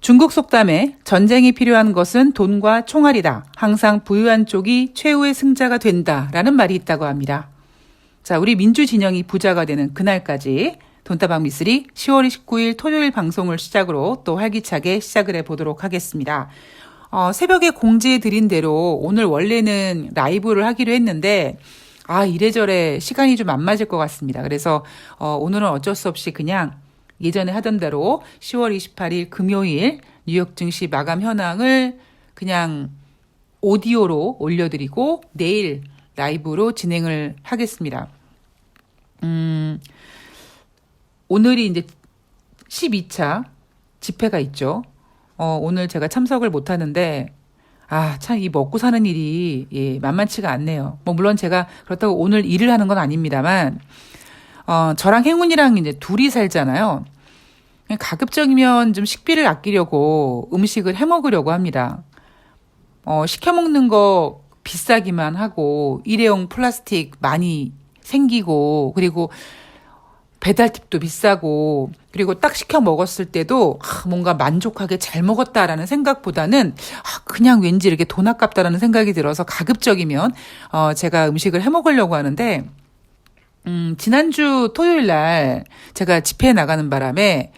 중국 속담에 전쟁이 필요한 것은 돈과 총알이다. 항상 부유한 쪽이 최후의 승자가 된다라는 말이 있다고 합니다. 자, 우리 민주 진영이 부자가 되는 그날까지 돈다방 미쓰리 10월 29일 토요일 방송을 시작으로 또 활기차게 시작을 해보도록 하겠습니다. 새벽에 공지해 드린 대로 오늘 원래는 라이브를 하기로 했는데 이래저래 시간이 좀 안 맞을 것 같습니다. 그래서 오늘은 어쩔 수 없이 그냥 예전에 하던 대로 10월 28일 금요일 뉴욕 증시 마감 현황을 그냥 오디오로 올려드리고 내일 라이브로 진행을 하겠습니다. 오늘이 이제 12차 집회가 있죠. 오늘 제가 참석을 못 하는데, 참 이 먹고 사는 일이 만만치가 않네요. 물론 제가 그렇다고 오늘 일을 하는 건 아닙니다만, 저랑 행운이랑 이제 둘이 살잖아요. 가급적이면 좀 식비를 아끼려고 음식을 해 먹으려고 합니다. 시켜 먹는 거 비싸기만 하고 일회용 플라스틱 많이 생기고 그리고 배달팁도 비싸고 그리고 딱 시켜 먹었을 때도 뭔가 만족하게 잘 먹었다라는 생각보다는 그냥 왠지 이렇게 돈 아깝다라는 생각이 들어서 가급적이면 제가 음식을 해 먹으려고 하는데 지난주 토요일 날 제가 집회에 나가는 바람에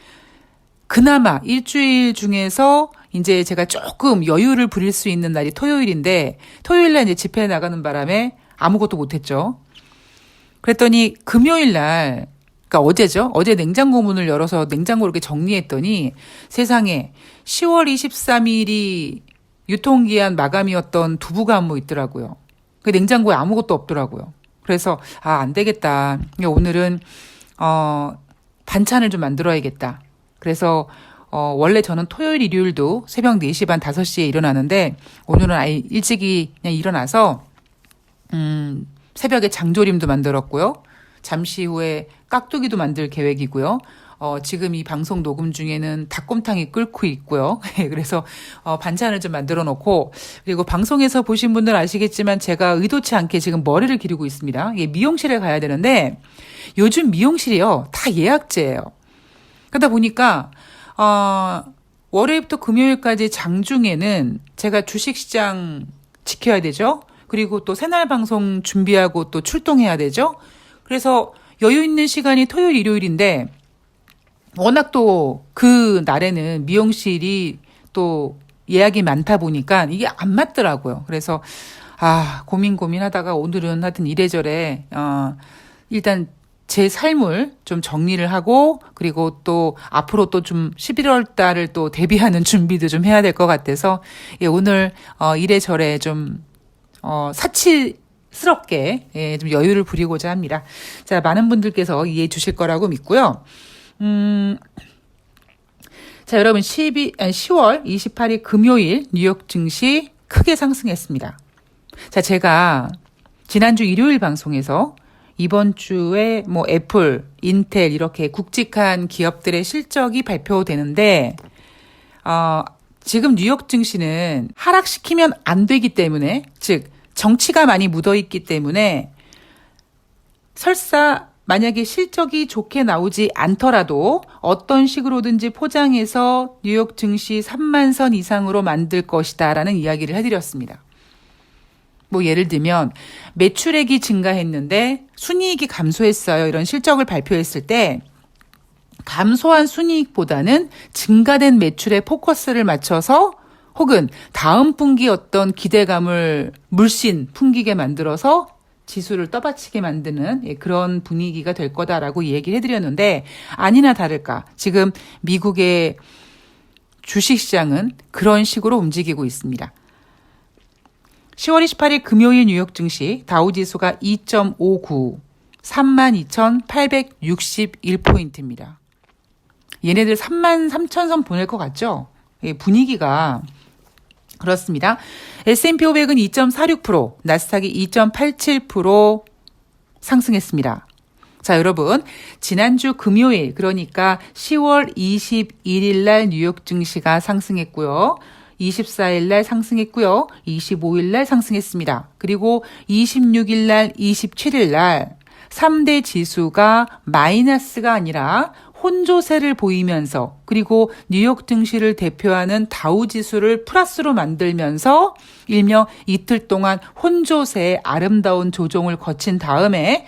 그나마 일주일 중에서 이제 제가 조금 여유를 부릴 수 있는 날이 토요일인데 토요일 날 이제 집회에 나가는 바람에 아무것도 못했죠. 그랬더니 금요일 날 그러니까 어제죠. 어제 냉장고 문을 열어서 냉장고를 이렇게 정리했더니 세상에 10월 23일이 유통기한 마감이었던 두부가 한 모 있더라고요. 그 냉장고에 아무것도 없더라고요. 그래서 안 되겠다. 오늘은 반찬을 좀 만들어야겠다. 그래서 원래 저는 토요일 일요일도 새벽 4시 반 5시에 일어나는데 오늘은 아예 일찍이 그냥 일어나서 새벽에 장조림도 만들었고요. 잠시 후에 깍두기도 만들 계획이고요. 지금 이 방송 녹음 중에는 닭곰탕이 끓고 있고요. 그래서 반찬을 좀 만들어 놓고 그리고 방송에서 보신 분들 아시겠지만 제가 의도치 않게 지금 머리를 기르고 있습니다. 미용실에 가야 되는데 요즘 미용실이요. 다 예약제예요. 그러다 보니까 월요일부터 금요일까지 장중에는 제가 주식시장 지켜야 되죠. 그리고 또 새날 방송 준비하고 또 출동해야 되죠. 그래서 여유 있는 시간이 토요일, 일요일인데 워낙 또 그 날에는 미용실이 또 예약이 많다 보니까 이게 안 맞더라고요. 그래서 고민하다가 오늘은 하여튼 이래저래 일단 제 삶을 좀 정리를 하고 그리고 또 앞으로 또 좀 11월 달을 또 대비하는 준비도 좀 해야 될 것 같아서 오늘 이래저래 좀 사치스럽게 좀 여유를 부리고자 합니다. 자, 많은 분들께서 이해해 주실 거라고 믿고요. 자, 여러분 10월 28일 금요일 뉴욕 증시 크게 상승했습니다. 자, 제가 지난주 일요일 방송에서 이번 주에 애플, 인텔 이렇게 굵직한 기업들의 실적이 발표되는데 지금 뉴욕 증시는 하락시키면 안 되기 때문에 즉 정치가 많이 묻어있기 때문에 설사 만약에 실적이 좋게 나오지 않더라도 어떤 식으로든지 포장해서 뉴욕 증시 3만 선 이상으로 만들 것이다라는 이야기를 해드렸습니다. 예를 들면 매출액이 증가했는데 순이익이 감소했어요. 이런 실적을 발표했을 때 감소한 순이익보다는 증가된 매출에 포커스를 맞춰서 혹은 다음 분기 어떤 기대감을 물씬 풍기게 만들어서 지수를 떠받치게 만드는 그런 분위기가 될 거다라고 얘기를 해드렸는데 아니나 다를까 지금 미국의 주식시장은 그런 식으로 움직이고 있습니다. 10월 28일 금요일 뉴욕 증시 다우지수가 2.59, 32,861포인트입니다. 얘네들 33,000선 보낼 것 같죠? 분위기가 그렇습니다. S&P 500은 2.46%, 나스닥이 2.87% 상승했습니다. 자, 여러분, 지난주 금요일, 그러니까 10월 21일 날 뉴욕 증시가 상승했고요. 24일 날 상승했고요. 25일 날 상승했습니다. 그리고 26일 날, 27일 날 3대 지수가 마이너스가 아니라 혼조세를 보이면서 그리고 뉴욕 증시를 대표하는 다우 지수를 플러스로 만들면서 일명 이틀 동안 혼조세의 아름다운 조정을 거친 다음에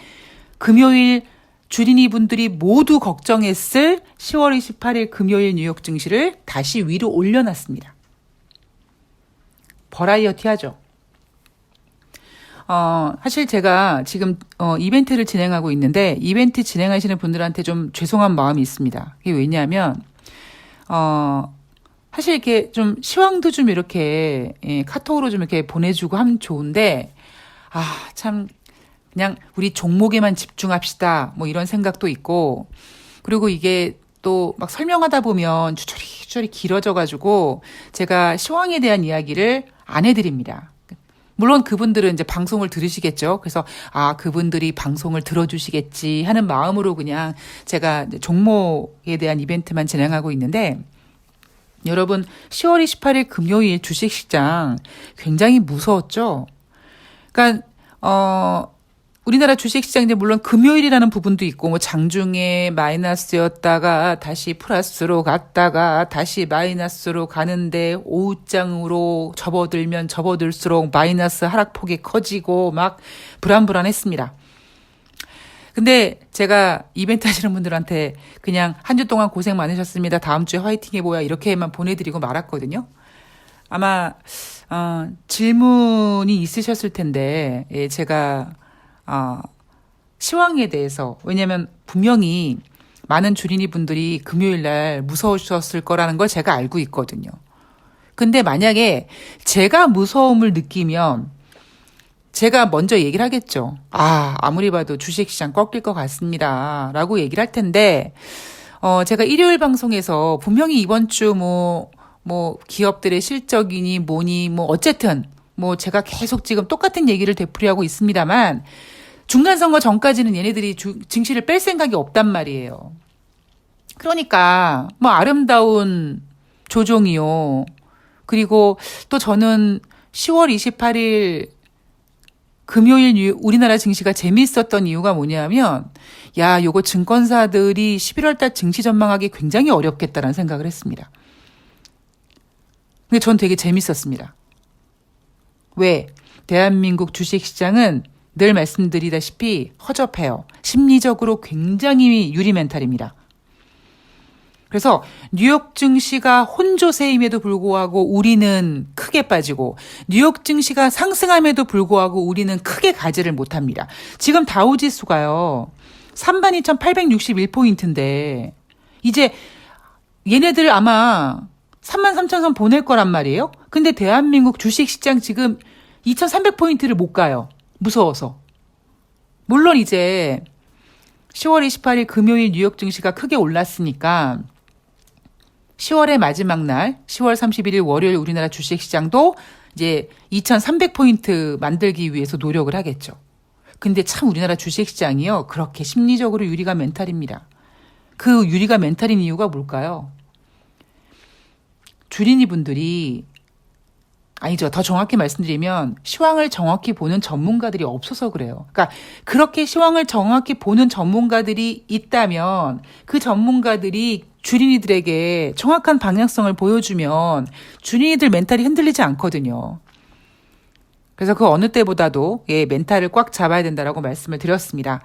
금요일 주린이 분들이 모두 걱정했을 10월 28일 금요일 뉴욕 증시를 다시 위로 올려놨습니다. 버라이어티하죠. 사실 제가 지금 이벤트를 진행하고 있는데 이벤트 진행하시는 분들한테 좀 죄송한 마음이 있습니다. 이게 왜냐하면 사실 이렇게 좀 시황도 좀 이렇게 카톡으로 좀 이렇게 보내주고 하면 좋은데 참 그냥 우리 종목에만 집중합시다. 뭐 이런 생각도 있고 그리고 이게 또 막 설명하다 보면 주저리 길어져가지고 제가 시황에 대한 이야기를 안 해드립니다. 물론 그분들은 이제 방송을 들으시겠죠. 그래서 그분들이 방송을 들어주시겠지 하는 마음으로 그냥 제가 이제 종목에 대한 이벤트만 진행하고 있는데 여러분 10월 28일 금요일 주식시장 굉장히 무서웠죠. 그러니까 우리나라 주식시장 이제 물론 금요일이라는 부분도 있고 뭐 장중에 마이너스였다가 다시 플러스로 갔다가 다시 마이너스로 가는데 오후장으로 접어들면 접어들수록 마이너스 하락폭이 커지고 막 불안불안했습니다. 근데 제가 이벤트 하시는 분들한테 그냥 한 주 동안 고생 많으셨습니다. 다음 주에 화이팅 해보야 이렇게만 보내드리고 말았거든요. 아마 질문이 있으셨을 텐데 제가 시황에 대해서 왜냐하면 분명히 많은 주린이 분들이 금요일 날 무서우셨을 거라는 걸 제가 알고 있거든요. 근데 만약에 제가 무서움을 느끼면 제가 먼저 얘기를 하겠죠. 아무리 봐도 주식시장 꺾일 것 같습니다. 라고 얘기를 할 텐데 제가 일요일 방송에서 분명히 이번 주 뭐 기업들의 실적이니 뭐니 뭐 어쨌든 뭐 제가 계속 지금 똑같은 얘기를 되풀이하고 있습니다만 중간선거 전까지는 얘네들이 증시를 뺄 생각이 없단 말이에요. 그러니까 뭐 아름다운 조정이요. 그리고 또 저는 10월 28일 금요일 우리나라 증시가 재미있었던 이유가 뭐냐면 요거 증권사들이 11월 달 증시 전망하기 굉장히 어렵겠다라는 생각을 했습니다. 근데 전 되게 재밌었습니다. 왜? 대한민국 주식시장은 늘 말씀드리다시피 허접해요. 심리적으로 굉장히 유리 멘탈입니다. 그래서 뉴욕 증시가 혼조세임에도 불구하고 우리는 크게 빠지고 뉴욕 증시가 상승함에도 불구하고 우리는 크게 가지를 못합니다. 지금 다우지수가요. 32,861포인트인데 이제 얘네들 아마 33,000선 보낼 거란 말이에요. 근데 대한민국 주식시장 지금 2,300포인트를 못 가요. 무서워서. 물론 이제 10월 28일 금요일 뉴욕 증시가 크게 올랐으니까 10월의 마지막 날 10월 31일 월요일 우리나라 주식시장도 이제 2,300포인트 만들기 위해서 노력을 하겠죠. 근데 참 우리나라 주식시장이요. 그렇게 심리적으로 유리가 멘탈입니다. 그 유리가 멘탈인 이유가 뭘까요? 주린이 분들이 아니죠. 더 정확히 말씀드리면 시황을 정확히 보는 전문가들이 없어서 그래요. 그러니까 그렇게 시황을 정확히 보는 전문가들이 있다면 그 전문가들이 주린이들에게 정확한 방향성을 보여주면 주린이들 멘탈이 흔들리지 않거든요. 그래서 그 어느 때보다도 멘탈을 꽉 잡아야 된다라고 말씀을 드렸습니다.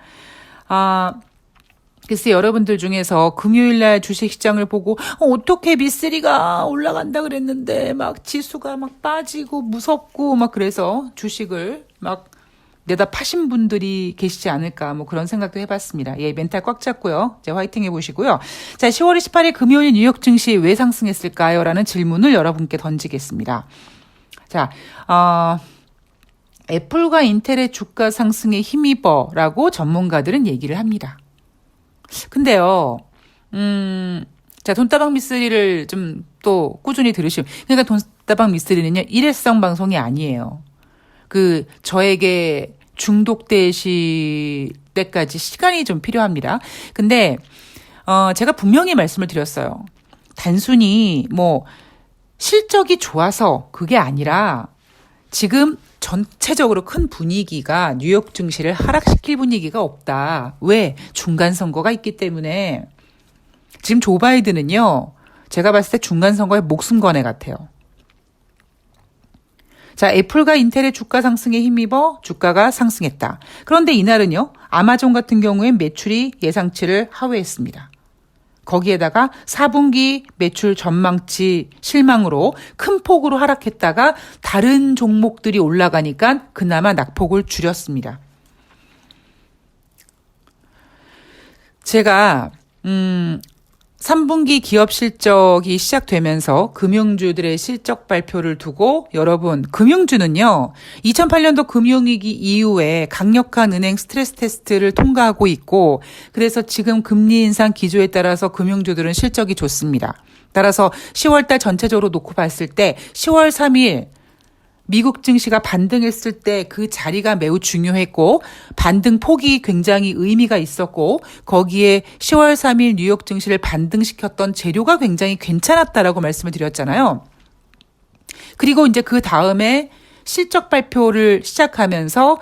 글쎄 여러분들 중에서 금요일날 주식시장을 보고 어떻게 B3가 올라간다 그랬는데 막 지수가 막 빠지고 무섭고 막 그래서 주식을 막 내다 파신 분들이 계시지 않을까 뭐 그런 생각도 해봤습니다. 멘탈 꽉 잡고요. 이제 화이팅 해보시고요. 자, 10월 28일 금요일 뉴욕 증시 왜 상승했을까요? 라는 질문을 여러분께 던지겠습니다. 자, 애플과 인텔의 주가 상승에 힘입어라고 전문가들은 얘기를 합니다. 근데요, 자, 돈다방 미쓰리를 좀 또 꾸준히 들으시면, 그러니까 돈다방 미쓰리는요, 일회성 방송이 아니에요. 저에게 중독되실 때까지 시간이 좀 필요합니다. 근데, 제가 분명히 말씀을 드렸어요. 단순히 실적이 좋아서 그게 아니라 지금 전체적으로 큰 분위기가 뉴욕 증시를 하락시킬 분위기가 없다. 왜? 중간 선거가 있기 때문에. 지금 조 바이든은요, 제가 봤을 때 중간 선거에 목숨 건 애 같아요. 자, 애플과 인텔의 주가 상승에 힘입어 주가가 상승했다. 그런데 이날은요, 아마존 같은 경우엔 매출이 예상치를 하회했습니다. 거기에다가 4분기 매출 전망치 실망으로 큰 폭으로 하락했다가 다른 종목들이 올라가니까 그나마 낙폭을 줄였습니다. 제가 3분기 기업 실적이 시작되면서 금융주들의 실적 발표를 두고 여러분, 금융주는요, 2008년도 금융위기 이후에 강력한 은행 스트레스 테스트를 통과하고 있고, 그래서 지금 금리 인상 기조에 따라서 금융주들은 실적이 좋습니다. 따라서 10월달 전체적으로 놓고 봤을 때 10월 3일 미국 증시가 반등했을 때 그 자리가 매우 중요했고 반등 폭이 굉장히 의미가 있었고 거기에 10월 3일 뉴욕 증시를 반등시켰던 재료가 굉장히 괜찮았다라고 말씀을 드렸잖아요. 그리고 이제 그 다음에 실적 발표를 시작하면서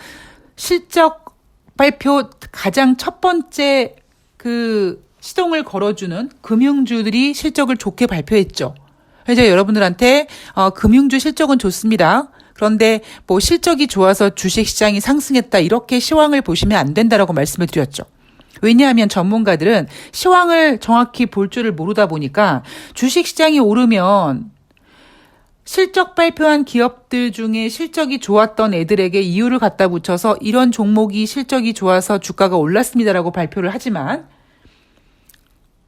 실적 발표 가장 첫 번째 그 시동을 걸어주는 금융주들이 실적을 좋게 발표했죠. 그래서 여러분들한테 금융주 실적은 좋습니다. 그런데 뭐 실적이 좋아서 주식시장이 상승했다 이렇게 시황을 보시면 안 된다라고 말씀을 드렸죠. 왜냐하면 전문가들은 시황을 정확히 볼 줄을 모르다 보니까 주식시장이 오르면 실적 발표한 기업들 중에 실적이 좋았던 애들에게 이유를 갖다 붙여서 이런 종목이 실적이 좋아서 주가가 올랐습니다라고 발표를 하지만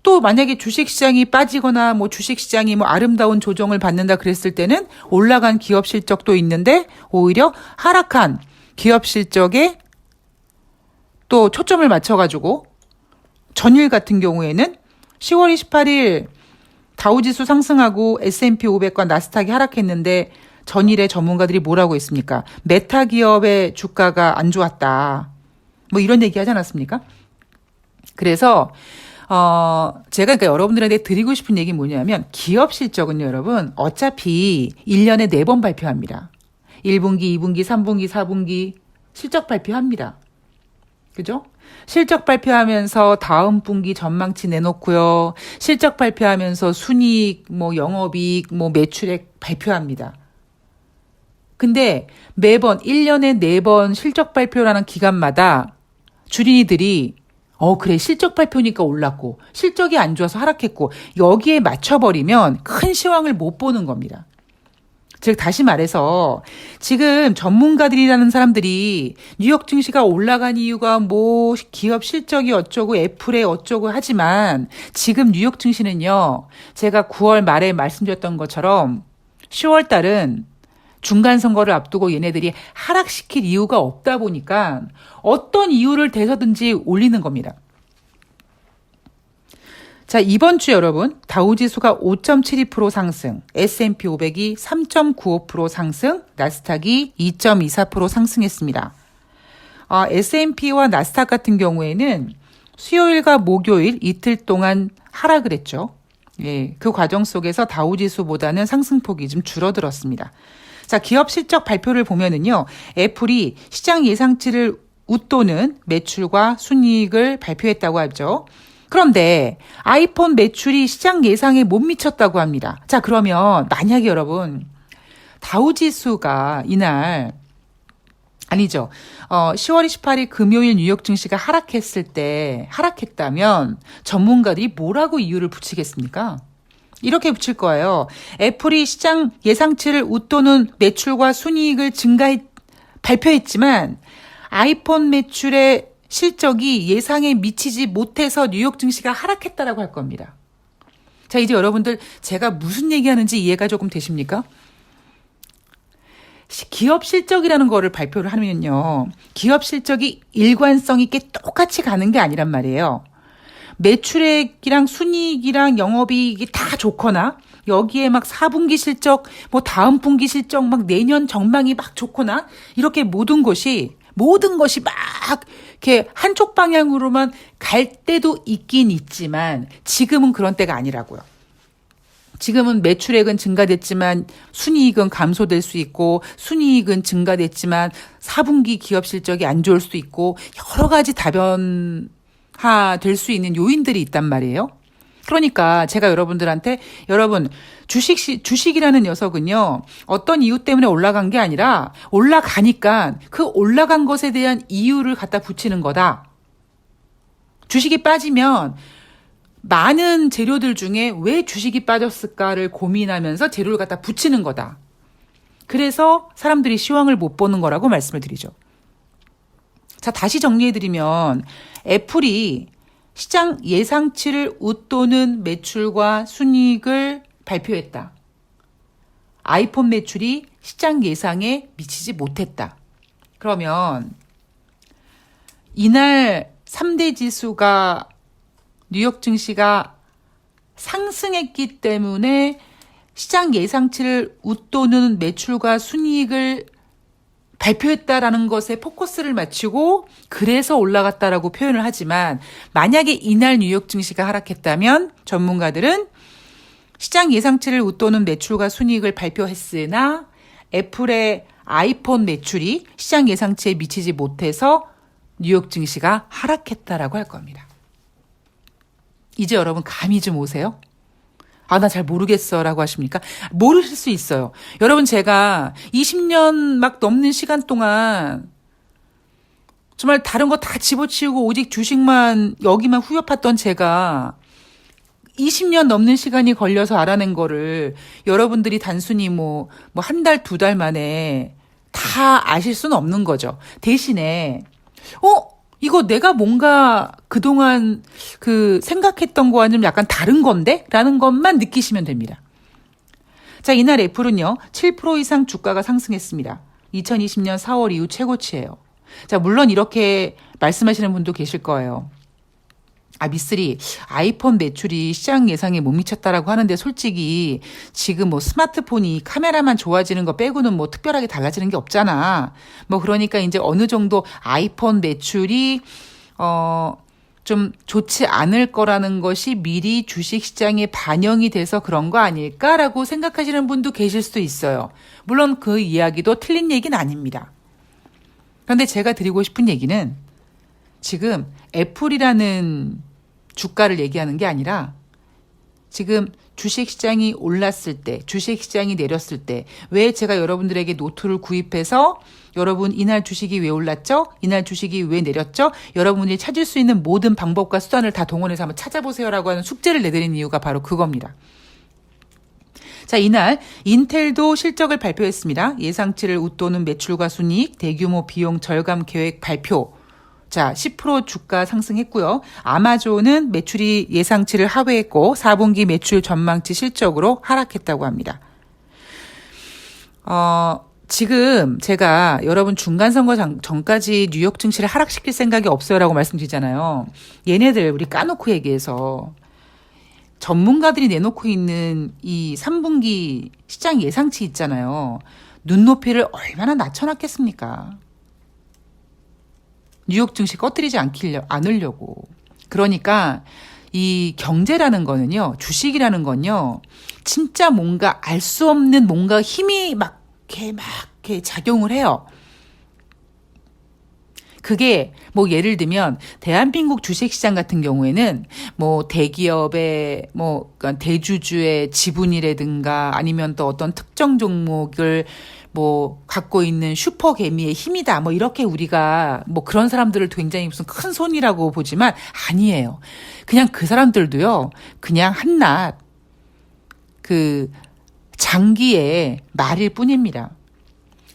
또 만약에 주식시장이 빠지거나 뭐 주식시장이 뭐 아름다운 조정을 받는다 그랬을 때는 올라간 기업 실적도 있는데 오히려 하락한 기업 실적에 또 초점을 맞춰가지고 전일 같은 경우에는 10월 28일 다우지수 상승하고 S&P 500과 나스닥이 하락했는데 전일에 전문가들이 뭐라고 했습니까? 메타 기업의 주가가 안 좋았다. 뭐 이런 얘기 하지 않았습니까? 그래서 제가 그러니까 여러분들한테 드리고 싶은 얘기 뭐냐면 기업 실적은요, 여러분 어차피 1년에 4번 발표합니다. 1분기, 2분기, 3분기, 4분기 실적 발표합니다. 그죠? 실적 발표하면서 다음 분기 전망치 내놓고요. 실적 발표하면서 순이익, 뭐 영업이익, 뭐 매출액 발표합니다. 근데 매번 1년에 4번 실적 발표라는 기간마다 주린이들이 그래 실적 발표니까 올랐고 실적이 안 좋아서 하락했고 여기에 맞춰버리면 큰 시황을 못 보는 겁니다. 즉 다시 말해서 지금 전문가들이라는 사람들이 뉴욕 증시가 올라간 이유가 뭐 기업 실적이 어쩌고 애플에 어쩌고 하지만 지금 뉴욕 증시는요. 제가 9월 말에 말씀드렸던 것처럼 10월 달은 중간 선거를 앞두고 얘네들이 하락시킬 이유가 없다 보니까 어떤 이유를 대서든지 올리는 겁니다. 자, 이번 주 여러분 다우지수가 5.72% 상승, S&P 500이 3.95% 상승, 나스닥이 2.24% 상승했습니다. S&P와 나스닥 같은 경우에는 수요일과 목요일 이틀 동안 하락을 했죠. 예, 그 과정 속에서 다우지수보다는 상승폭이 좀 줄어들었습니다. 자, 기업 실적 발표를 보면은요, 애플이 시장 예상치를 웃도는 매출과 순이익을 발표했다고 하죠. 그런데 아이폰 매출이 시장 예상에 못 미쳤다고 합니다. 자, 그러면 만약에 여러분 다우지수가 이날 아니죠. 10월 28일 금요일 뉴욕 증시가 하락했다면 전문가들이 뭐라고 이유를 붙이겠습니까? 이렇게 붙일 거예요. 애플이 시장 예상치를 웃도는 매출과 순이익을 발표했지만 아이폰 매출의 실적이 예상에 미치지 못해서 뉴욕 증시가 하락했다라고 할 겁니다. 자, 이제 여러분들 제가 무슨 얘기하는지 이해가 조금 되십니까? 기업 실적이라는 거를 발표를 하면요. 기업 실적이 일관성 있게 똑같이 가는 게 아니란 말이에요. 매출액이랑 순이익이랑 영업이익이 다 좋거나 여기에 막 4분기 실적, 뭐 다음 분기 실적, 막 내년 전망이 막 좋거나 이렇게 모든 것이 막 이렇게 한쪽 방향으로만 갈 때도 있긴 있지만 지금은 그런 때가 아니라고요. 지금은 매출액은 증가됐지만 순이익은 감소될 수 있고 순이익은 증가됐지만 4분기 기업 실적이 안 좋을 수도 있고 여러 가지 다변화될 수 있는 요인들이 있단 말이에요. 그러니까 제가 여러분들한테 여러분 주식이라는 녀석은요 어떤 이유 때문에 올라간 게 아니라 올라가니까 그 올라간 것에 대한 이유를 갖다 붙이는 거다. 주식이 빠지면 많은 재료들 중에 왜 주식이 빠졌을까를 고민하면서 재료를 갖다 붙이는 거다. 그래서 사람들이 시황을 못 보는 거라고 말씀을 드리죠. 자, 다시 정리해드리면 애플이 시장 예상치를 웃도는 매출과 순이익을 발표했다. 아이폰 매출이 시장 예상에 미치지 못했다. 그러면 이날 3대 지수가 뉴욕 증시가 상승했기 때문에 시장 예상치를 웃도는 매출과 순이익을 발표했다라는 것에 포커스를 맞추고 그래서 올라갔다라고 표현을 하지만 만약에 이날 뉴욕 증시가 하락했다면 전문가들은 시장 예상치를 웃도는 매출과 순이익을 발표했으나 애플의 아이폰 매출이 시장 예상치에 미치지 못해서 뉴욕 증시가 하락했다라고 할 겁니다. 이제 여러분 감이 좀 오세요? 아, 나 잘 모르겠어 라고 하십니까? 모르실 수 있어요. 여러분 제가 20년 막 넘는 시간 동안 정말 다른 거 다 집어치우고 오직 주식만 여기만 후벼팠던 제가 20년 넘는 시간이 걸려서 알아낸 거를 여러분들이 단순히 뭐 한 달, 두 달 만에 다 아실 수는 없는 거죠. 대신에 이거 내가 뭔가 그동안 생각했던 거와는 좀 약간 다른 건데? 라는 것만 느끼시면 됩니다. 자, 이날 애플은요, 7% 이상 주가가 상승했습니다. 2020년 4월 이후 최고치예요. 자, 물론 이렇게 말씀하시는 분도 계실 거예요. 미쓰리, 아이폰 매출이 시장 예상에 못 미쳤다라고 하는데 솔직히 지금 뭐 스마트폰이 카메라만 좋아지는 거 빼고는 뭐 특별하게 달라지는 게 없잖아. 뭐 그러니까 이제 어느 정도 아이폰 매출이 좀 좋지 않을 거라는 것이 미리 주식 시장에 반영이 돼서 그런 거 아닐까라고 생각하시는 분도 계실 수도 있어요. 물론 그 이야기도 틀린 얘기는 아닙니다. 그런데 제가 드리고 싶은 얘기는 지금 애플이라는 주가를 얘기하는 게 아니라 지금 주식시장이 올랐을 때, 주식시장이 내렸을 때 왜 제가 여러분들에게 노트를 구입해서 여러분 이날 주식이 왜 올랐죠? 이날 주식이 왜 내렸죠? 여러분이 찾을 수 있는 모든 방법과 수단을 다 동원해서 한번 찾아보세요라고 하는 숙제를 내드린 이유가 바로 그겁니다. 자, 이날 인텔도 실적을 발표했습니다. 예상치를 웃도는 매출과 순이익, 대규모 비용 절감 계획 발표. 자, 10% 주가 상승했고요. 아마존은 매출이 예상치를 하회했고 4분기 매출 전망치 실적으로 하락했다고 합니다. 지금 제가 여러분 중간선거 전까지 뉴욕 증시를 하락시킬 생각이 없어요라고 말씀드리잖아요. 얘네들 우리 까놓고 얘기해서 전문가들이 내놓고 있는 이 3분기 시장 예상치 있잖아요. 눈높이를 얼마나 낮춰놨겠습니까? 뉴욕 증시 꺼뜨리지 않으려고. 그러니까 이 경제라는 거는요, 주식이라는 건요, 진짜 뭔가 알 수 없는 뭔가 힘이 막 이렇게 작용을 해요. 그게 뭐 예를 들면 대한민국 주식시장 같은 경우에는 뭐 대기업의 그러니까 대주주의 지분이라든가 아니면 또 어떤 특정 종목을 뭐 갖고 있는 슈퍼 개미의 힘이다. 뭐 이렇게 우리가 뭐 그런 사람들을 굉장히 무슨 큰 손이라고 보지만 아니에요. 그냥 그 사람들도요. 그냥 한낱 장기의 말일 뿐입니다.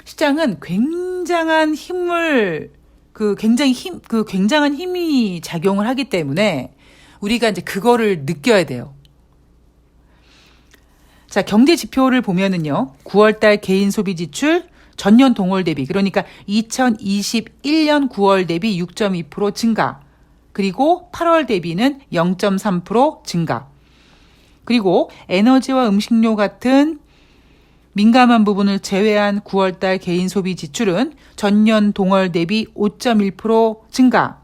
시장은 굉장한 힘이 작용을 하기 때문에 우리가 이제 그거를 느껴야 돼요. 자, 경제 지표를 보면은요, 9월달 개인 소비 지출 전년 동월 대비, 그러니까 2021년 9월 대비 6.2% 증가, 그리고 8월 대비는 0.3% 증가, 그리고 에너지와 음식료 같은 민감한 부분을 제외한 9월달 개인 소비 지출은 전년 동월 대비 5.1% 증가.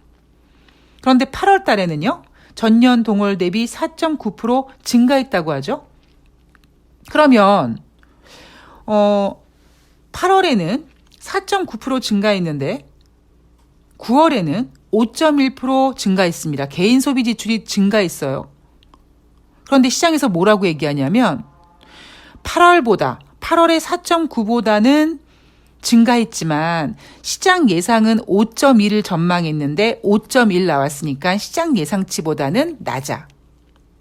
그런데 8월 달에는요, 전년 동월 대비 4.9% 증가했다고 하죠. 그러면 8월에는 4.9% 증가했는데 9월에는 5.1% 증가했습니다. 개인 소비 지출이 증가했어요. 그런데 시장에서 뭐라고 얘기하냐면 8월의 4.9보다는 증가했지만 시장 예상은 5.1을 전망했는데 5.1 나왔으니까 시장 예상치보다는 낮아.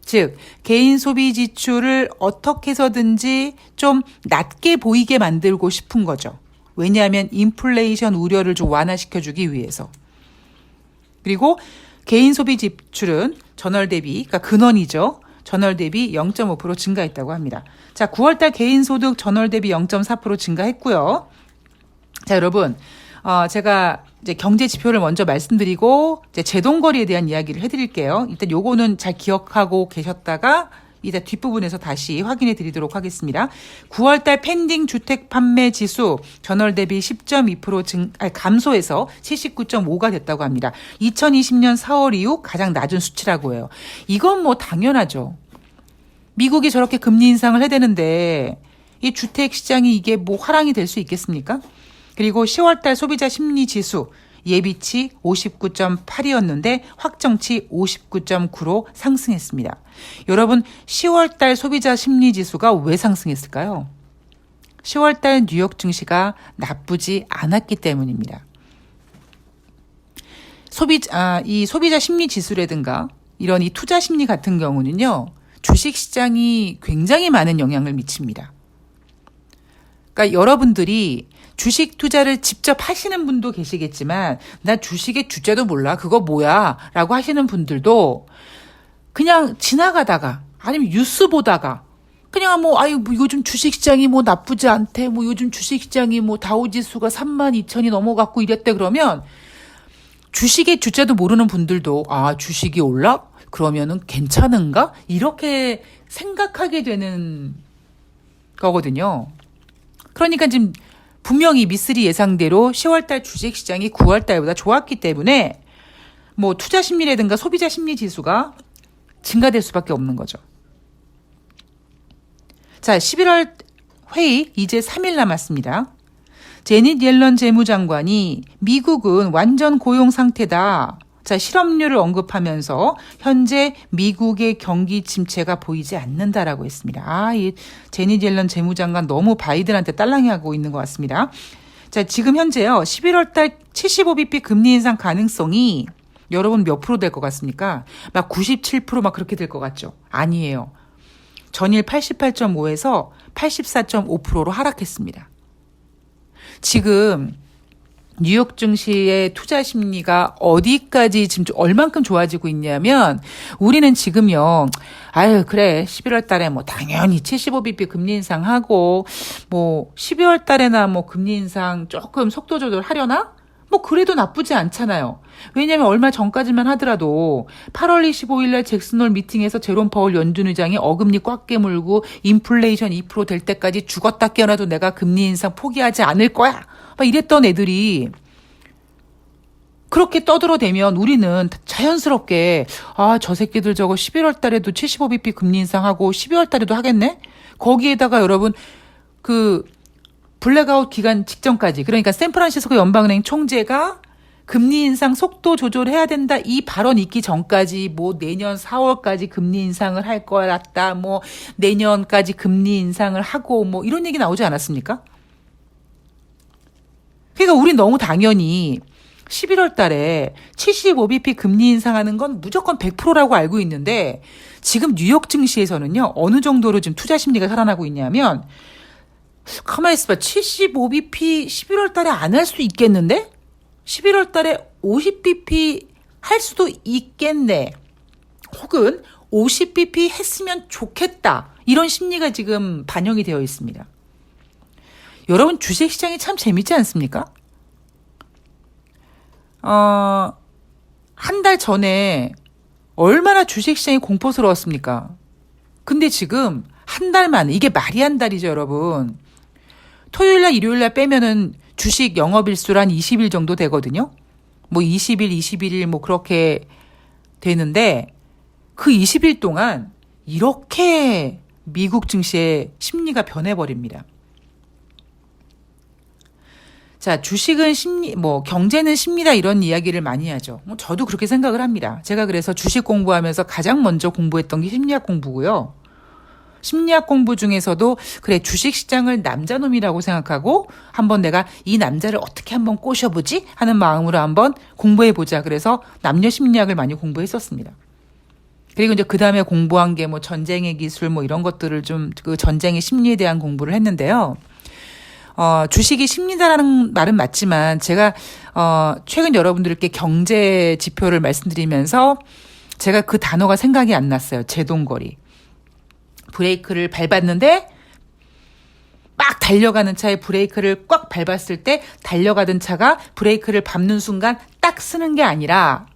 즉 개인 소비 지출을 어떻게 해서든지 좀 낮게 보이게 만들고 싶은 거죠. 왜냐하면 인플레이션 우려를 좀 완화시켜주기 위해서. 그리고 개인 소비 지출은 전월 대비, 그러니까 근원이죠. 전월 대비 0.5% 증가했다고 합니다. 자, 9월달 개인 소득 전월 대비 0.4% 증가했고요. 자, 여러분, 제가 이제 경제 지표를 먼저 말씀드리고 이제 제동거래에 대한 이야기를 해드릴게요. 일단 요거는 잘 기억하고 계셨다가 이따 뒷부분에서 다시 확인해 드리도록 하겠습니다. 9월달 펜딩 주택 판매 지수 전월 대비 10.2% 감소해서 79.5가 됐다고 합니다. 2020년 4월 이후 가장 낮은 수치라고 해요. 이건 뭐 당연하죠. 미국이 저렇게 금리 인상을 해대는데 이 주택 시장이 이게 뭐 화랑이 될 수 있겠습니까? 그리고 10월달 소비자 심리 지수 예비치 59.8이었는데 확정치 59.9로 상승했습니다. 여러분 10월달 소비자 심리 지수가 왜 상승했을까요? 10월달 뉴욕 증시가 나쁘지 않았기 때문입니다. 이 소비자 심리 지수라든가 이런 이 투자 심리 같은 경우는요. 주식 시장이 굉장히 많은 영향을 미칩니다. 그러니까 여러분들이 주식 투자를 직접 하시는 분도 계시겠지만 나 주식의 주제도 몰라 그거 뭐야 라고 하시는 분들도 그냥 지나가다가 아니면 뉴스 보다가 그냥 뭐 요즘 주식시장이 뭐 나쁘지 않대 뭐 요즘 주식시장이 뭐 다우지수가 32,000이 넘어갔고 이랬대 그러면 주식의 주제도 모르는 분들도 주식이 올라? 그러면은 괜찮은가? 이렇게 생각하게 되는 거거든요. 그러니까 지금 분명히 미쓰리 예상대로 10월달 주식시장이 9월달보다 좋았기 때문에 뭐 투자 심리라든가 소비자 심리 지수가 증가될 수밖에 없는 거죠. 자, 11월 회의 이제 3일 남았습니다. 제닛 옐런 재무장관이 미국은 완전 고용 상태다. 자, 실업률을 언급하면서 현재 미국의 경기 침체가 보이지 않는다라고 했습니다. 이 제닛 옐런 재무장관 너무 바이든한테 딸랑이하고 있는 것 같습니다. 자, 지금 현재요. 11월 달 75bp 금리 인상 가능성이 여러분 몇 프로 될 것 같습니까? 막 97% 막 그렇게 될 것 같죠? 아니에요. 전일 88.5에서 84.5%로 하락했습니다. 지금 뉴욕 증시의 투자 심리가 어디까지 지금 얼만큼 좋아지고 있냐면 우리는 지금요. 그래. 11월 달에 뭐 당연히 75bp 금리 인상하고 뭐 12월 달에나 뭐 금리 인상 조금 속도 조절하려나? 뭐 그래도 나쁘지 않잖아요. 왜냐하면 얼마 전까지만 하더라도 8월 25일 날 잭슨홀 미팅에서 제롬 파월 연준 의장이 어금니 꽉 깨물고 인플레이션 2% 될 때까지 죽었다 깨어나도 내가 금리 인상 포기하지 않을 거야. 막 이랬던 애들이 그렇게 떠들어대면 우리는 자연스럽게 저 새끼들 저거 11월 달에도 75bp 금리 인상하고 12월 달에도 하겠네? 거기에다가 여러분 그 블랙아웃 기간 직전까지 그러니까 샌프란시스코 연방은행 총재가 금리 인상 속도 조절해야 된다 이 발언 있기 전까지 뭐 내년 4월까지 금리 인상을 할 거였다 뭐 내년까지 금리 인상을 하고 뭐 이런 얘기 나오지 않았습니까? 그러니까 우린 너무 당연히 11월 달에 75bp 금리 인상하는 건 무조건 100%라고 알고 있는데 지금 뉴욕 증시에서는요. 어느 정도로 지금 투자 심리가 살아나고 있냐면 가만히 있어봐. 75bp 11월 달에 안 할 수 있겠는데? 11월 달에 50bp 할 수도 있겠네. 혹은 50bp 했으면 좋겠다. 이런 심리가 지금 반영이 되어 있습니다. 여러분 주식시장이 참 재밌지 않습니까? 한 달 전에 얼마나 주식시장이 공포스러웠습니까? 근데 지금 한 달 만에 이게 말이 한 달이죠, 여러분. 토요일날 일요일날 빼면은 주식 영업일수로 한 20일 정도 되거든요. 뭐 20일, 21일 뭐 그렇게 되는데 그 20일 동안 이렇게 미국 증시의 심리가 변해버립니다. 자, 주식은 심리, 경제는 심리다 이런 이야기를 많이 하죠. 저도 그렇게 생각을 합니다. 제가 그래서 주식 공부하면서 가장 먼저 공부했던 게 심리학 공부고요. 심리학 공부 중에서도 그래, 주식 시장을 남자놈이라고 생각하고 한번 내가 이 남자를 어떻게 한번 꼬셔보지 하는 마음으로 한번 공부해보자. 그래서 남녀 심리학을 많이 공부했었습니다. 그리고 이제 그 다음에 공부한 게 전쟁의 기술 이런 것들을 좀 그 전쟁의 심리에 대한 공부를 했는데요. 주식이 심리다라는 말은 맞지만 제가 최근 여러분들께 경제 지표를 말씀드리면서 제가 그 단어가 생각이 안 났어요. 제동거리. 브레이크를 밟았는데 막 달려가는 차에 브레이크를 꽉 밟았을 때 달려가던 차가 브레이크를 밟는 순간 딱 쓰는 게 아니라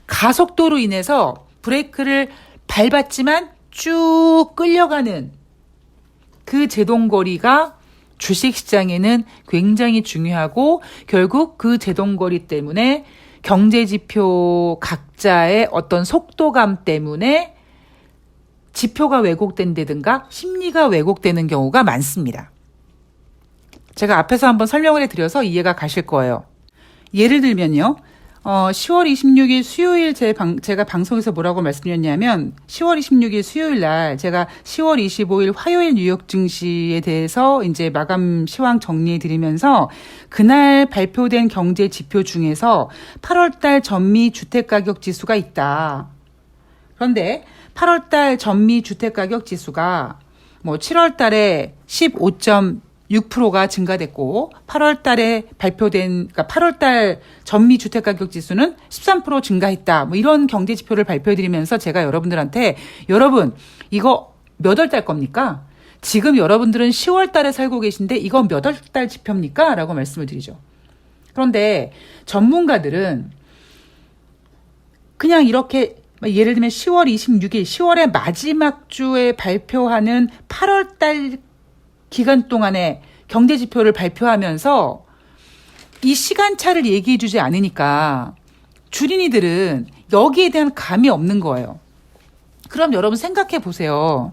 가속도로 인해서 브레이크를 밟았지만 쭉 끌려가는 그 제동거리가 주식시장에는 굉장히 중요하고 결국 그 제동거리 때문에 경제지표 각자의 어떤 속도감 때문에 지표가 왜곡된다든가 심리가 왜곡되는 경우가 많습니다. 제가 앞에서 한번 설명을 해드려서 이해가 가실 거예요. 예를 들면요. 10월 26일 수요일 제가 방송에서 뭐라고 말씀드렸냐면 10월 26일 수요일 날 제가 10월 25일 화요일 뉴욕 증시에 대해서 이제 마감 시황 정리해 드리면서 그날 발표된 경제 지표 중에서 8월 달 전미 주택 가격 지수가 있다. 그런데 8월 달 전미 주택 가격 지수가 7월 달에 15.6%가 증가됐고 8월 달에 발표된 그러니까 8월 달 전미 주택 가격 지수는 13% 증가했다. 이런 경제 지표를 발표해 드리면서 제가 여러분들한테 여러분 이거 몇 월 달 겁니까? 지금 여러분들은 10월 달에 살고 계신데 이건 몇 월 달 지표입니까? 라고 말씀을 드리죠. 그런데 전문가들은 그냥 이렇게 예를 들면 10월 26일 10월의 마지막 주에 발표하는 8월 달 기간 동안에 경제 지표를 발표하면서 이 시간차를 얘기해 주지 않으니까 주린이들은 여기에 대한 감이 없는 거예요. 그럼 여러분 생각해 보세요.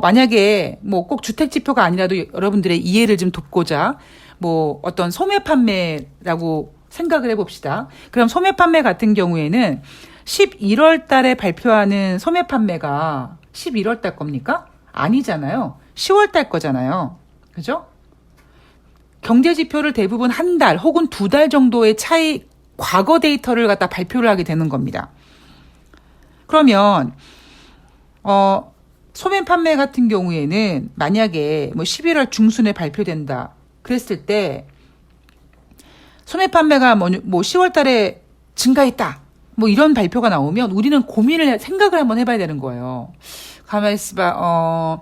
만약에 꼭 주택 지표가 아니라도 여러분들의 이해를 좀 돕고자 어떤 소매 판매라고 생각을 해 봅시다. 그럼 소매 판매 같은 경우에는 11월 달에 발표하는 소매 판매가 11월 달 겁니까? 아니잖아요. 10월 달 거잖아요. 그죠? 경제 지표를 대부분 한 달 혹은 두 달 정도의 차이 과거 데이터를 갖다 발표를 하게 되는 겁니다. 그러면 소매 판매 같은 경우에는 만약에 11월 중순에 발표된다 그랬을 때 소매 판매가 10월 달에 증가했다. 이런 발표가 나오면 우리는 생각을 한번 해봐야 되는 거예요. 가만히 있어봐.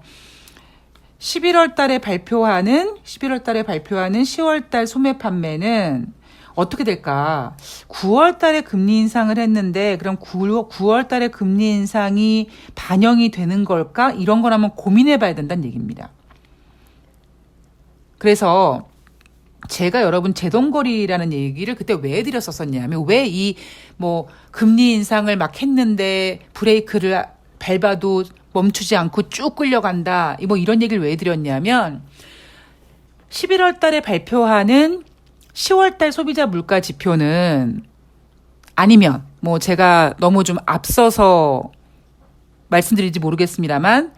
11월 달에 발표하는 10월 달 소매 판매는 어떻게 될까? 9월 달에 금리 인상을 했는데 그럼 9월 달에 금리 인상이 반영이 되는 걸까? 이런 걸 한번 고민해 봐야 된다는 얘기입니다. 그래서 제가 여러분 제동거리라는 얘기를 그때 왜 해드렸었냐면 왜 금리 인상을 막 했는데 브레이크를 밟아도 멈추지 않고 쭉 끌려간다. 이런 얘기를 왜 해드렸냐면 11월 달에 발표하는 10월 달 소비자 물가 지표는 아니면 제가 너무 좀 앞서서 말씀드릴지 모르겠습니다만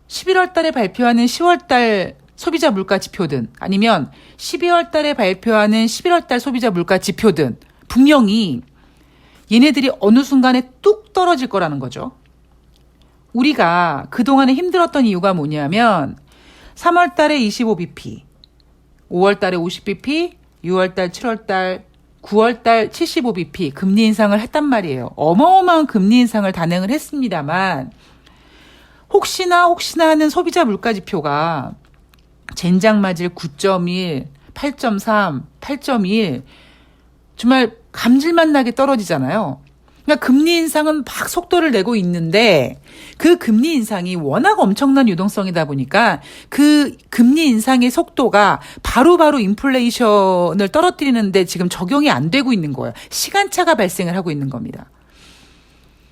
11월 달에 발표하는 10월 달 소비자 물가 지표든 아니면 12월 달에 발표하는 11월 달 소비자 물가 지표든 분명히 얘네들이 어느 순간에 뚝 떨어질 거라는 거죠. 우리가 그동안에 힘들었던 이유가 뭐냐면 3월 달에 25bp, 5월 달에 50bp, 6월 달, 7월 달, 9월 달 75bp 금리 인상을 했단 말이에요. 어마어마한 금리 인상을 단행을 했습니다만 혹시나 하는 소비자 물가 지표가 젠장맞을 9.1, 8.3, 8.1 정말 감질맛 나게 떨어지잖아요. 그러니까 금리 인상은 막 속도를 내고 있는데 그 금리 인상이 워낙 엄청난 유동성이다 보니까 그 금리 인상의 속도가 바로바로 인플레이션을 떨어뜨리는데 지금 적용이 안 되고 있는 거예요. 시간차가 발생을 하고 있는 겁니다.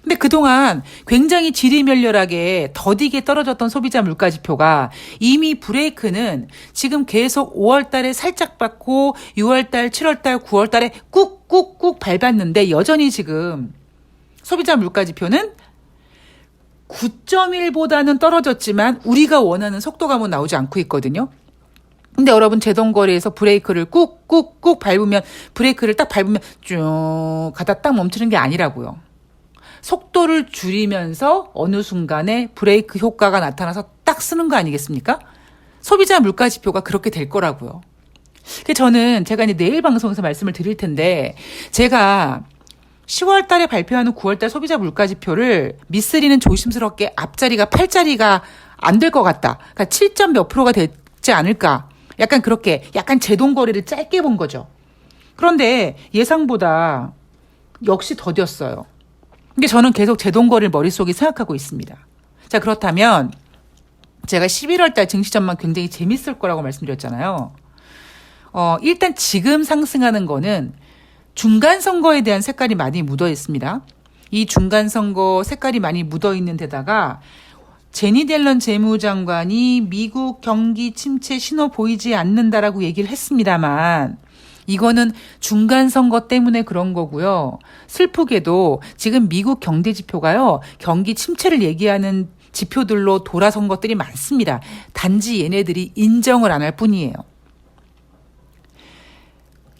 근데 그동안 굉장히 지리멸렬하게 더디게 떨어졌던 소비자 물가지표가 이미 브레이크는 지금 계속 5월 달에 살짝 받고 6월 달, 7월 달, 9월 달에 꾹꾹꾹 밟았는데 여전히 지금 소비자 물가지표는 9.1보다는 떨어졌지만 우리가 원하는 속도감은 나오지 않고 있거든요. 근데 여러분 제동거래에서 브레이크를 꾹꾹꾹 밟으면 브레이크를 딱 밟으면 쭉 가다 딱 멈추는 게 아니라고요. 속도를 줄이면서 어느 순간에 브레이크 효과가 나타나서 딱 쓰는 거 아니겠습니까? 소비자 물가 지표가 그렇게 될 거라고요. 저는 제가 이제 내일 방송에서 말씀을 드릴 텐데 제가 10월 달에 발표하는 9월 달 소비자 물가 지표를 미쓰리는 조심스럽게 앞자리가 8자리가 안 될 것 같다. 그러니까 7점 몇 프로가 되지 않을까. 약간 그렇게 약간 제동거래를 짧게 본 거죠. 그런데 예상보다 역시 더뎠어요. 근데 저는 계속 제동거래를 머릿속에 생각하고 있습니다. 자, 그렇다면 제가 11월 달 증시 전망 굉장히 재밌을 거라고 말씀드렸잖아요. 일단 지금 상승하는 거는 중간선거에 대한 색깔이 많이 묻어 있습니다. 이 중간선거 색깔이 많이 묻어 있는 데다가 제니 옐런 재무장관이 미국 경기 침체 신호 보이지 않는다라고 얘기를 했습니다만 이거는 중간선거 때문에 그런 거고요. 슬프게도 지금 미국 경제 지표가요. 경기 침체를 얘기하는 지표들로 돌아선 것들이 많습니다. 단지 얘네들이 인정을 안 할 뿐이에요.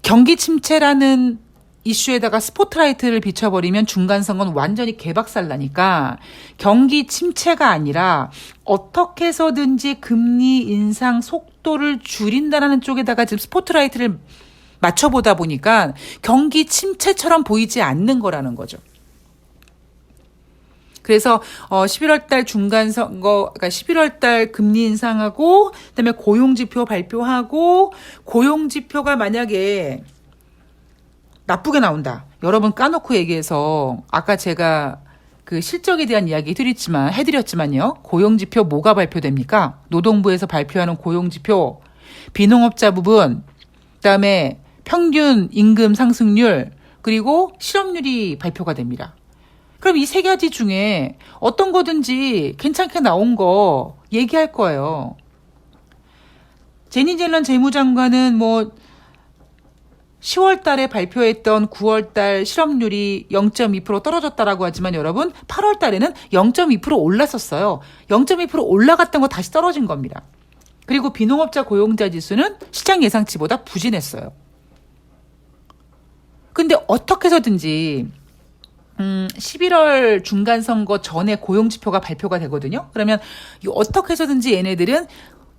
경기 침체라는 이슈에다가 스포트라이트를 비춰버리면 중간선거는 완전히 개박살 나니까 경기 침체가 아니라 어떻게 해서든지 금리 인상 속도를 줄인다는 쪽에다가 지금 스포트라이트를 맞춰보다 보니까 경기 침체처럼 보이지 않는 거라는 거죠. 그래서 11월 달 중간선거, 그러니까 11월 달 금리 인상하고 그다음에 고용지표 발표하고 고용지표가 만약에 나쁘게 나온다. 여러분 까놓고 얘기해서 아까 제가 그 실적에 대한 이야기 해드렸지만요. 고용지표 뭐가 발표됩니까? 노동부에서 발표하는 고용지표, 비농업자 부분, 그다음에 평균 임금 상승률, 그리고 실업률이 발표가 됩니다. 그럼 이 세 가지 중에 어떤 거든지 괜찮게 나온 거 얘기할 거예요. 제니 옐런 재무장관은 10월 달에 발표했던 9월 달 실업률이 0.2% 떨어졌다라고 하지만 여러분 8월 달에는 0.2% 올랐었어요. 0.2% 올라갔던 거 다시 떨어진 겁니다. 그리고 비농업자 고용자 지수는 시장 예상치보다 부진했어요. 근데 어떻게 해서든지 11월 중간선거 전에 고용지표가 발표가 되거든요. 그러면 어떻게 해서든지 얘네들은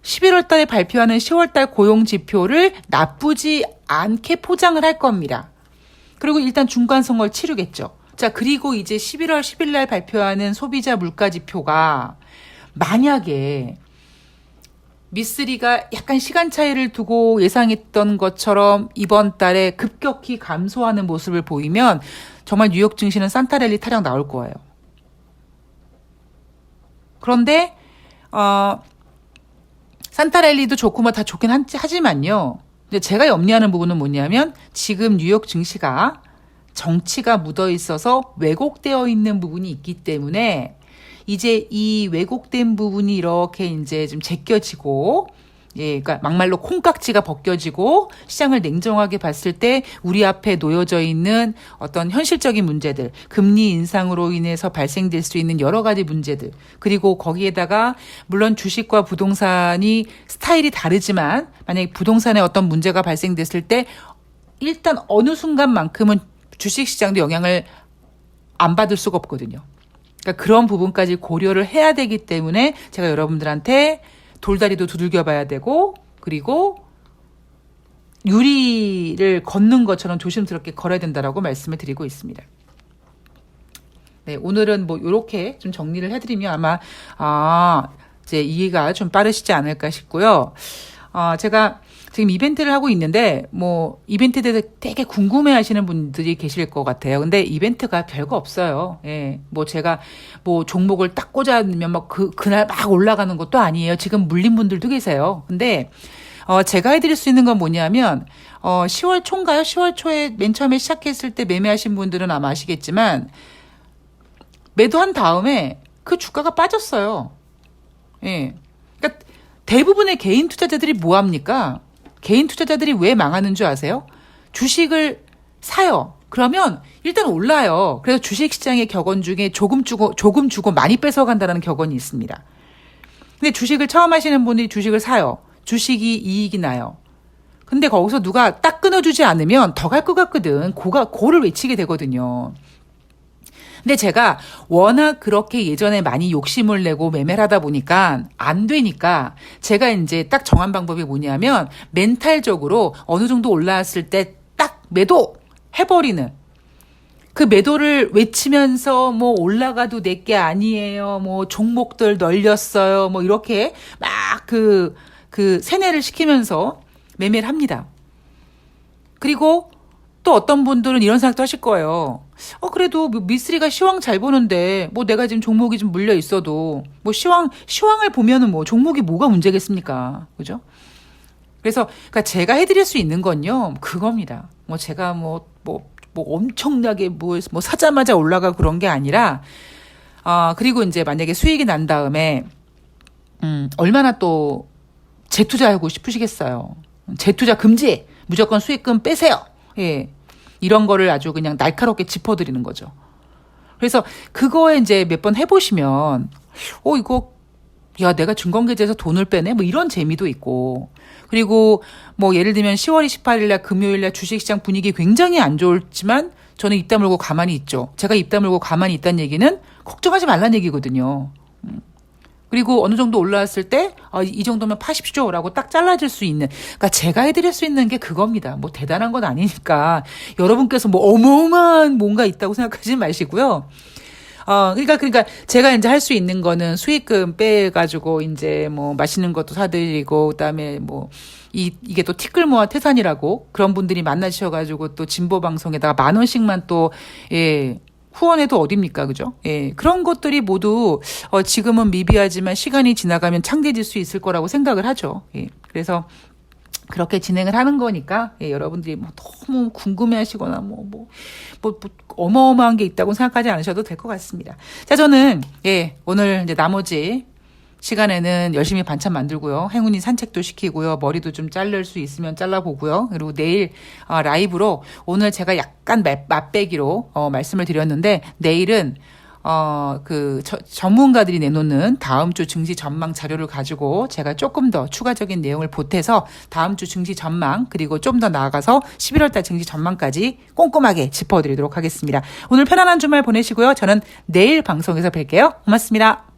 11월 달에 발표하는 10월 달 고용지표를 나쁘지 않게 포장을 할 겁니다. 그리고 일단 중간선거를 치르겠죠. 자, 그리고 이제 11월 10일 날 발표하는 소비자 물가지표가 만약에 미쓰리가 약간 시간 차이를 두고 예상했던 것처럼 이번 달에 급격히 감소하는 모습을 보이면 정말 뉴욕 증시는 산타랠리 타령 나올 거예요. 그런데 산타랠리도 좋고 다 좋긴 하지만요. 근데 제가 염려하는 부분은 뭐냐면 지금 뉴욕 증시가 정치가 묻어 있어서 왜곡되어 있는 부분이 있기 때문에 이제 이 왜곡된 부분이 이렇게 이제 좀 제껴지고, 그러니까 막말로 콩깍지가 벗겨지고 시장을 냉정하게 봤을 때 우리 앞에 놓여져 있는 어떤 현실적인 문제들, 금리 인상으로 인해서 발생될 수 있는 여러 가지 문제들, 그리고 거기에다가 물론 주식과 부동산이 스타일이 다르지만 만약에 부동산에 어떤 문제가 발생됐을 때 일단 어느 순간만큼은 주식시장도 영향을 안 받을 수가 없거든요. 그러니까 그런 부분까지 고려를 해야 되기 때문에 제가 여러분들한테 돌다리도 두들겨 봐야 되고 그리고 유리를 걷는 것처럼 조심스럽게 걸어야 된다라고 말씀을 드리고 있습니다. 네, 오늘은 이렇게 좀 정리를 해드리면 아마 이제 이해가 좀 빠르시지 않을까 싶고요. 제가 지금 이벤트를 하고 있는데 이벤트에 대해서 되게 궁금해하시는 분들이 계실 것 같아요. 근데 이벤트가 별거 없어요. 예, 제가 종목을 딱 꽂아놓으면 그날 막 올라가는 것도 아니에요. 지금 물린 분들도 계세요. 근데 제가 해드릴 수 있는 건 뭐냐면 10월 초인가요? 10월 초에 맨 처음에 시작했을 때 매매하신 분들은 아마 아시겠지만 매도한 다음에 그 주가가 빠졌어요. 예. 그러니까 대부분의 개인 투자자들이 뭐 합니까? 개인 투자자들이 왜 망하는 줄 아세요? 주식을 사요. 그러면 일단 올라요. 그래서 주식시장의 격언 중에 조금 주고 많이 뺏어간다는 격언이 있습니다. 근데 주식을 처음 하시는 분이 주식을 사요. 주식이 이익이 나요. 근데 거기서 누가 딱 끊어주지 않으면 더 갈 것 같거든. 고를 외치게 되거든요. 근데 제가 워낙 그렇게 예전에 많이 욕심을 내고 매매를 하다 보니까 안 되니까 제가 이제 딱 정한 방법이 뭐냐면 멘탈적으로 어느 정도 올라왔을 때 딱 매도 해버리는 그 매도를 외치면서 뭐 올라가도 내게 아니에요. 뭐 종목들 널렸어요. 뭐 이렇게 막 세뇌를 시키면서 매매를 합니다. 그리고 또 어떤 분들은 이런 생각도 하실 거예요. 그래도 미쓰리가 시황 잘 보는데 뭐 내가 지금 종목이 좀 물려 있어도 뭐 시황을 보면은 뭐 종목이 뭐가 문제겠습니까? 그죠? 그래서 그러니까 제가 해드릴 수 있는 건요 그겁니다. 뭐 제가 뭐 엄청나게 뭐 사자마자 올라가 그런 게 아니라 그리고 이제 만약에 수익이 난 다음에 얼마나 또 재투자하고 싶으시겠어요. 재투자 금지, 무조건 수익금 빼세요. 예, 이런 거를 아주 그냥 날카롭게 짚어드리는 거죠. 그래서 그거에 이제 몇 번 해보시면 이거 야 내가 증권계좌에서 돈을 빼네 뭐 이런 재미도 있고 그리고 뭐 예를 들면 10월 28일 날 금요일 날 주식시장 분위기 굉장히 안 좋지만 저는 입 다물고 가만히 있죠. 제가 입 다물고 가만히 있다는 얘기는 걱정하지 말라는 얘기거든요. 그리고 어느 정도 올라왔을 때 이 정도면 파십시오라고 딱 잘라질 수 있는 그러니까 제가 해드릴 수 있는 게 그겁니다. 뭐 대단한 건 아니니까 여러분께서 뭐 어마어마한 뭔가 있다고 생각하지 마시고요. 그러니까 제가 이제 할 수 있는 거는 수익금 빼가지고 이제 뭐 맛있는 것도 사드리고 그다음에 뭐 이게 또 티끌 모아 태산이라고 그런 분들이 만나셔가지고 또 진보 방송에다가 10,000원씩만 또 후원해도 어딥니까, 그죠? 예, 그런 것들이 모두 지금은 미비하지만 시간이 지나가면 창대해질 수 있을 거라고 생각을 하죠. 예, 그래서 그렇게 진행을 하는 거니까 여러분들이 뭐 너무 궁금해하시거나 뭐 어마어마한 게 있다고 생각하지 않으셔도 될 것 같습니다. 자, 저는 오늘 이제 나머지 시간에는 열심히 반찬 만들고요. 행운이 산책도 시키고요. 머리도 좀 자를 수 있으면 잘라보고요. 그리고 내일 라이브로 오늘 제가 약간 맛배기로 말씀을 드렸는데 내일은 전문가들이 내놓는 다음 주 증시 전망 자료를 가지고 제가 조금 더 추가적인 내용을 보태서 다음 주 증시 전망 그리고 좀 더 나아가서 11월 달 증시 전망까지 꼼꼼하게 짚어드리도록 하겠습니다. 오늘 편안한 주말 보내시고요. 저는 내일 방송에서 뵐게요. 고맙습니다.